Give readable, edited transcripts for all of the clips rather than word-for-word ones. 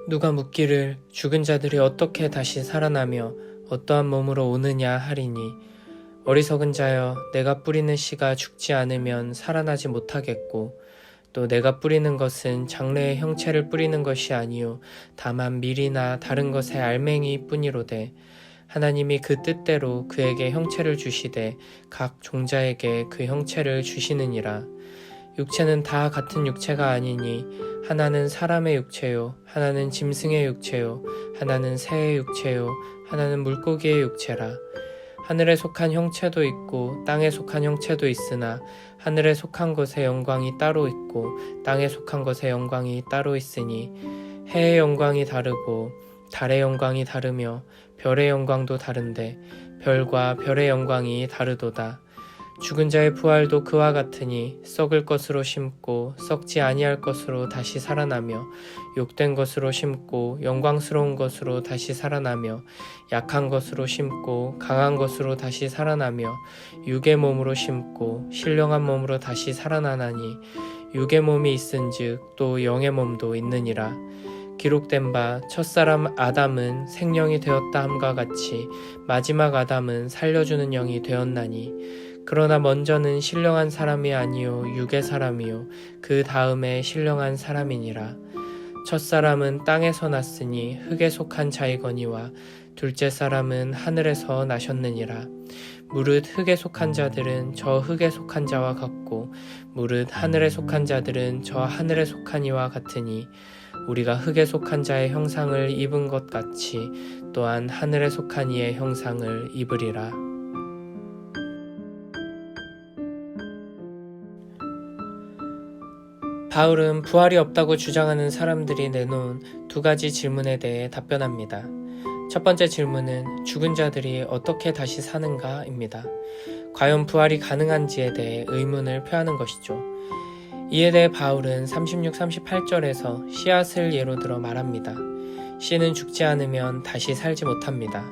누가 묻기를 죽은 자들이 어떻게 다시 살아나며 어떠한 몸으로 오느냐 하리니, 어리석은 자여, 내가 뿌리는 씨가 죽지 않으면 살아나지 못하겠고, 또 내가 뿌리는 것은 장래의 형체를 뿌리는 것이 아니요 다만 밀이나 다른 것의 알맹이 뿐이로되, 하나님이 그 뜻대로 그에게 형체를 주시되 각 종자에게 그 형체를 주시느니라. 육체는 다 같은 육체가 아니니 하나는 사람의 육체요, 하나는 짐승의 육체요, 하나는 새의 육체요, 하나는 물고기의 육체라. 하늘에 속한 형체도 있고 땅에 속한 형체도 있으나 하늘에 속한 것의 영광이 따로 있고 땅에 속한 것의 영광이 따로 있으니, 해의 영광이 다르고 달의 영광이 다르며 별의 영광도 다른데 별과 별의 영광이 다르도다. 죽은 자의 부활도 그와 같으니, 썩을 것으로 심고 썩지 아니할 것으로 다시 살아나며, 욕된 것으로 심고 영광스러운 것으로 다시 살아나며, 약한 것으로 심고 강한 것으로 다시 살아나며, 육의 몸으로 심고 신령한 몸으로 다시 살아나나니, 육의 몸이 있은즉 또 영의 몸도 있느니라. 기록된 바 첫사람 아담은 생령이 되었다 함과 같이 마지막 아담은 살려주는 영이 되었나니, 그러나 먼저는 신령한 사람이 아니요 육의 사람이요 그 다음에 신령한 사람이니라. 첫사람은 땅에서 났으니 흙에 속한 자이거니와 둘째 사람은 하늘에서 나셨느니라. 무릇 흙에 속한 자들은 저 흙에 속한 자와 같고 무릇 하늘에 속한 자들은 저 하늘에 속한 이와 같으니, 우리가 흙에 속한 자의 형상을 입은 것 같이 또한 하늘에 속한 이의 형상을 입으리라. 바울은 부활이 없다고 주장하는 사람들이 내놓은 두 가지 질문에 대해 답변합니다. 첫 번째 질문은 죽은 자들이 어떻게 다시 사는가입니다. 과연 부활이 가능한지에 대해 의문을 표하는 것이죠. 이에 대해 바울은 36, 38절에서 씨앗을 예로 들어 말합니다. 씨는 죽지 않으면 다시 살지 못합니다.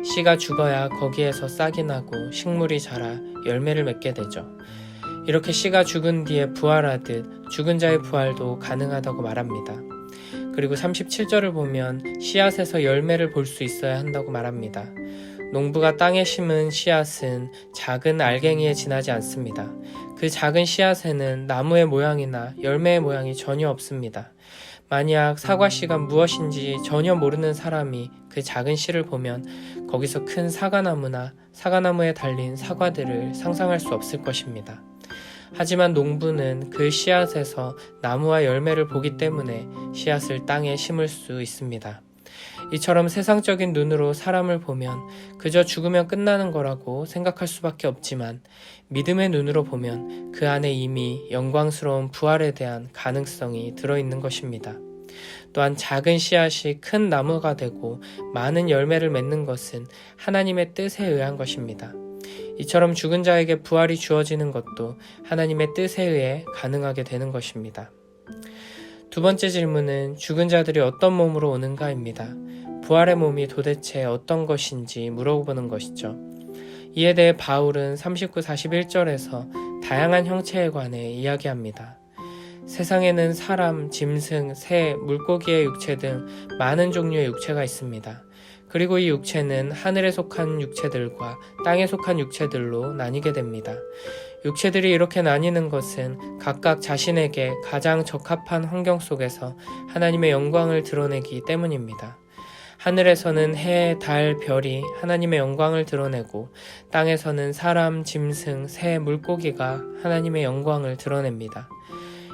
씨가 죽어야 거기에서 싹이 나고 식물이 자라 열매를 맺게 되죠. 이렇게 씨가 죽은 뒤에 부활하듯 죽은 자의 부활도 가능하다고 말합니다. 그리고 37절을 보면 씨앗에서 열매를 볼 수 있어야 한다고 말합니다. 농부가 땅에 심은 씨앗은 작은 알갱이에 지나지 않습니다. 그 작은 씨앗에는 나무의 모양이나 열매의 모양이 전혀 없습니다. 만약 사과씨가 무엇인지 전혀 모르는 사람이 그 작은 씨를 보면 거기서 큰 사과나무나 사과나무에 달린 사과들을 상상할 수 없을 것입니다. 하지만 농부는 그 씨앗에서 나무와 열매를 보기 때문에 씨앗을 땅에 심을 수 있습니다. 이처럼 세상적인 눈으로 사람을 보면 그저 죽으면 끝나는 거라고 생각할 수밖에 없지만, 믿음의 눈으로 보면 그 안에 이미 영광스러운 부활에 대한 가능성이 들어있는 것입니다. 또한 작은 씨앗이 큰 나무가 되고 많은 열매를 맺는 것은 하나님의 뜻에 의한 것입니다. 이처럼 죽은 자에게 부활이 주어지는 것도 하나님의 뜻에 의해 가능하게 되는 것입니다. 두 번째 질문은 죽은 자들이 어떤 몸으로 오는가입니다. 부활의 몸이 도대체 어떤 것인지 물어보는 것이죠. 이에 대해 바울은 39, 41절에서 다양한 형체에 관해 이야기합니다. 세상에는 사람, 짐승, 새, 물고기의 육체 등 많은 종류의 육체가 있습니다. 그리고 이 육체는 하늘에 속한 육체들과 땅에 속한 육체들로 나뉘게 됩니다. 육체들이 이렇게 나뉘는 것은 각각 자신에게 가장 적합한 환경 속에서 하나님의 영광을 드러내기 때문입니다. 하늘에서는 해, 달, 별이 하나님의 영광을 드러내고, 땅에서는 사람, 짐승, 새, 물고기가 하나님의 영광을 드러냅니다.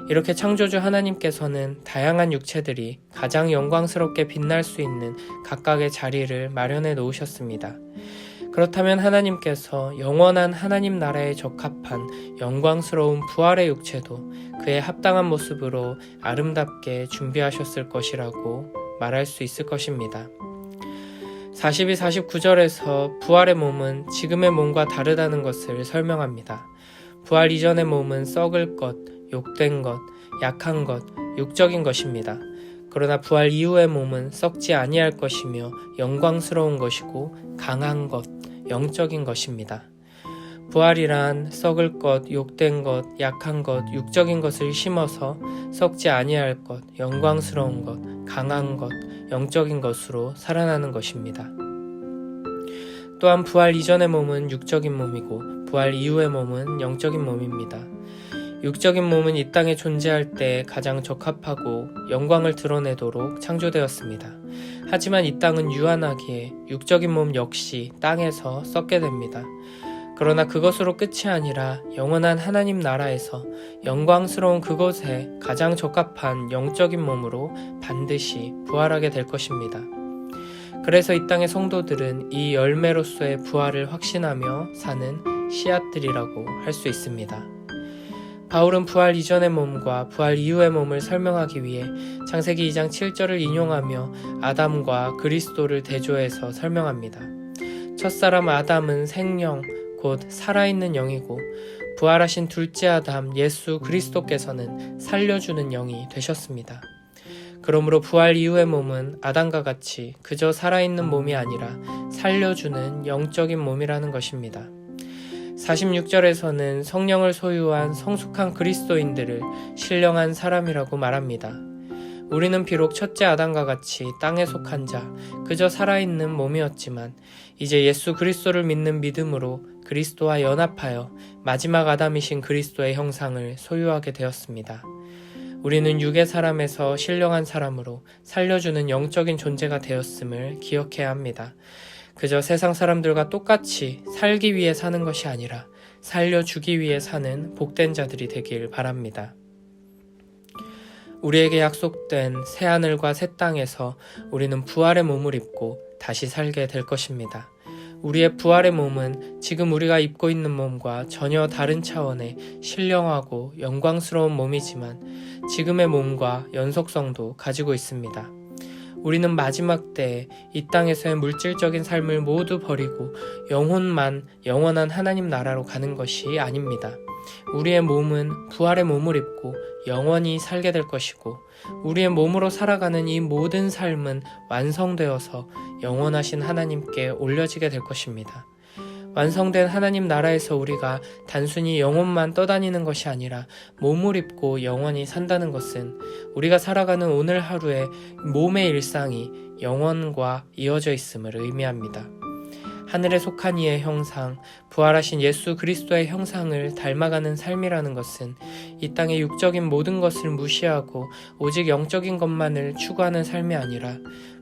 이렇게 창조주 하나님께서는 다양한 육체들이 가장 영광스럽게 빛날 수 있는 각각의 자리를 마련해 놓으셨습니다. 그렇다면 하나님께서 영원한 하나님 나라에 적합한 영광스러운 부활의 육체도 그에 합당한 모습으로 아름답게 준비하셨을 것이라고 말할 수 있을 것입니다. 42, 49절에서 부활의 몸은 지금의 몸과 다르다는 것을 설명합니다. 부활 이전의 몸은 썩을 것, 욕된 것, 약한 것, 육적인 것입니다. 그러나 부활 이후의 몸은 썩지 아니할 것이며 영광스러운 것이고 강한 것, 영적인 것입니다. 부활이란 썩을 것, 욕된 것, 약한 것, 육적인 것을 심어서 썩지 아니할 것, 영광스러운 것, 강한 것, 영적인 것으로 살아나는 것입니다. 또한 부활 이전의 몸은 육적인 몸이고 부활 이후의 몸은 영적인 몸입니다. 육적인 몸은 이 땅에 존재할 때 가장 적합하고 영광을 드러내도록 창조되었습니다. 하지만 이 땅은 유한하기에 육적인 몸 역시 땅에서 썩게 됩니다. 그러나 그것으로 끝이 아니라 영원한 하나님 나라에서 영광스러운 그곳에 가장 적합한 영적인 몸으로 반드시 부활하게 될 것입니다. 그래서 이 땅의 성도들은 이 열매로서의 부활을 확신하며 사는 씨앗들이라고 할 수 있습니다. 바울은 부활 이전의 몸과 부활 이후의 몸을 설명하기 위해 창세기 2장 7절을 인용하며 아담과 그리스도를 대조해서 설명합니다. 첫사람 아담은 생명, 곧 살아있는 영이고 부활하신 둘째 아담 예수 그리스도께서는 살려주는 영이 되셨습니다. 그러므로 부활 이후의 몸은 아담과 같이 그저 살아있는 몸이 아니라 살려주는 영적인 몸이라는 것입니다. 46절에서는 성령을 소유한 성숙한 그리스도인들을 신령한 사람이라고 말합니다. 우리는 비록 첫째 아담과 같이 땅에 속한 자, 그저 살아있는 몸이었지만 이제 예수 그리스도를 믿는 믿음으로 그리스도와 연합하여 마지막 아담이신 그리스도의 형상을 소유하게 되었습니다. 우리는 육의 사람에서 신령한 사람으로 살려주는 영적인 존재가 되었음을 기억해야 합니다. 그저 세상 사람들과 똑같이 살기 위해 사는 것이 아니라 살려주기 위해 사는 복된 자들이 되길 바랍니다. 우리에게 약속된 새하늘과 새 땅에서 우리는 부활의 몸을 입고 다시 살게 될 것입니다. 우리의 부활의 몸은 지금 우리가 입고 있는 몸과 전혀 다른 차원의 신령하고 영광스러운 몸이지만 지금의 몸과 연속성도 가지고 있습니다. 우리는 마지막 때에 이 땅에서의 물질적인 삶을 모두 버리고 영혼만 영원한 하나님 나라로 가는 것이 아닙니다. 우리의 몸은 부활의 몸을 입고 영원히 살게 될 것이고 우리의 몸으로 살아가는 이 모든 삶은 완성되어서 영원하신 하나님께 올려지게 될 것입니다. 완성된 하나님 나라에서 우리가 단순히 영혼만 떠다니는 것이 아니라 몸을 입고 영원히 산다는 것은 우리가 살아가는 오늘 하루의 몸의 일상이 영원과 이어져 있음을 의미합니다. 하늘에 속한 이의 형상, 부활하신 예수 그리스도의 형상을 닮아가는 삶이라는 것은 이 땅의 육적인 모든 것을 무시하고 오직 영적인 것만을 추구하는 삶이 아니라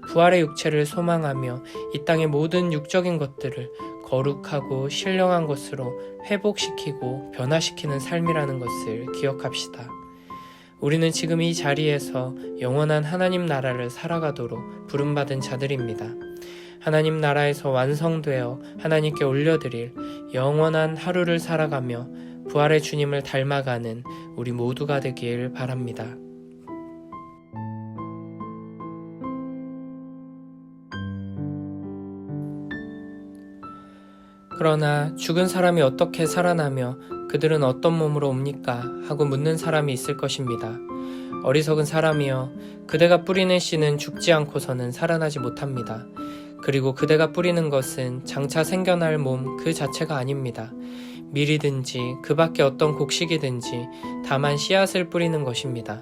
부활의 육체를 소망하며 이 땅의 모든 육적인 것들을 거룩하고 신령한 것으로 회복시키고 변화시키는 삶이라는 것을 기억합시다. 우리는 지금 이 자리에서 영원한 하나님 나라를 살아가도록 부름받은 자들입니다. 하나님 나라에서 완성되어 하나님께 올려드릴 영원한 하루를 살아가며 부활의 주님을 닮아가는 우리 모두가 되길 바랍니다. 그러나 죽은 사람이 어떻게 살아나며 그들은 어떤 몸으로 옵니까? 하고 묻는 사람이 있을 것입니다. 어리석은 사람이여, 그대가 뿌리는 씨는 죽지 않고서는 살아나지 못합니다. 그리고 그대가 뿌리는 것은 장차 생겨날 몸 그 자체가 아닙니다. 밀이든지 그 밖에 어떤 곡식이든지 다만 씨앗을 뿌리는 것입니다.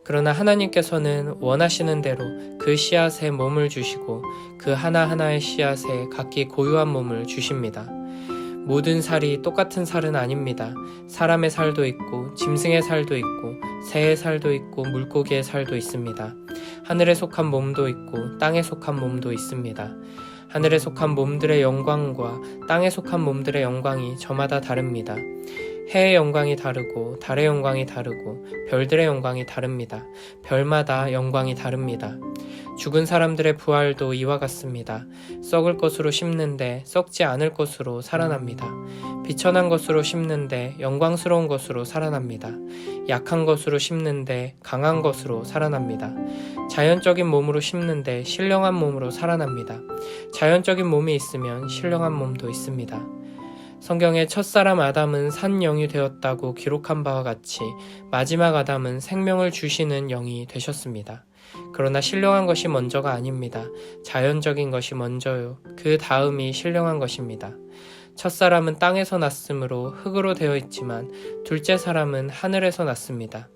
그러나 하나님께서는 원하시는 대로 그 씨앗에 몸을 주시고 그 하나하나의 씨앗에 각기 고유한 몸을 주십니다. 모든 살이 똑같은 살은 아닙니다. 사람의 살도 있고 짐승의 살도 있고 새의 살도 있고 물고기의 살도 있습니다. 하늘에 속한 몸도 있고 땅에 속한 몸도 있습니다. 하늘에 속한 몸들의 영광과 땅에 속한 몸들의 영광이 저마다 다릅니다. 해의 영광이 다르고 달의 영광이 다르고 별들의 영광이 다릅니다. 별마다 영광이 다릅니다. 죽은 사람들의 부활도 이와 같습니다. 썩을 것으로 심는데 썩지 않을 것으로 살아납니다. 비천한 것으로 심는데 영광스러운 것으로 살아납니다. 약한 것으로 심는데 강한 것으로 살아납니다. 자연적인 몸으로 심는데 신령한 몸으로 살아납니다. 자연적인 몸이 있으면 신령한 몸도 있습니다. 성경의 첫사람 아담은 산 영이 되었다고 기록한 바와 같이 마지막 아담은 생명을 주시는 영이 되셨습니다. 그러나 신령한 것이 먼저가 아닙니다. 자연적인 것이 먼저요. 그 다음이 신령한 것입니다. 첫사람은 땅에서 났으므로 흙으로 되어 있지만 둘째 사람은 하늘에서 났습니다.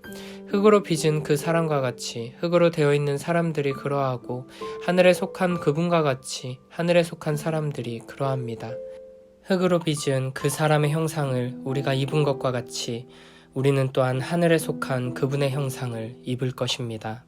흙으로 빚은 그 사람과 같이 흙으로 되어 있는 사람들이 그러하고 하늘에 속한 그분과 같이 하늘에 속한 사람들이 그러합니다. 흙으로 빚은 그 사람의 형상을 우리가 입은 것과 같이 우리는 또한 하늘에 속한 그분의 형상을 입을 것입니다.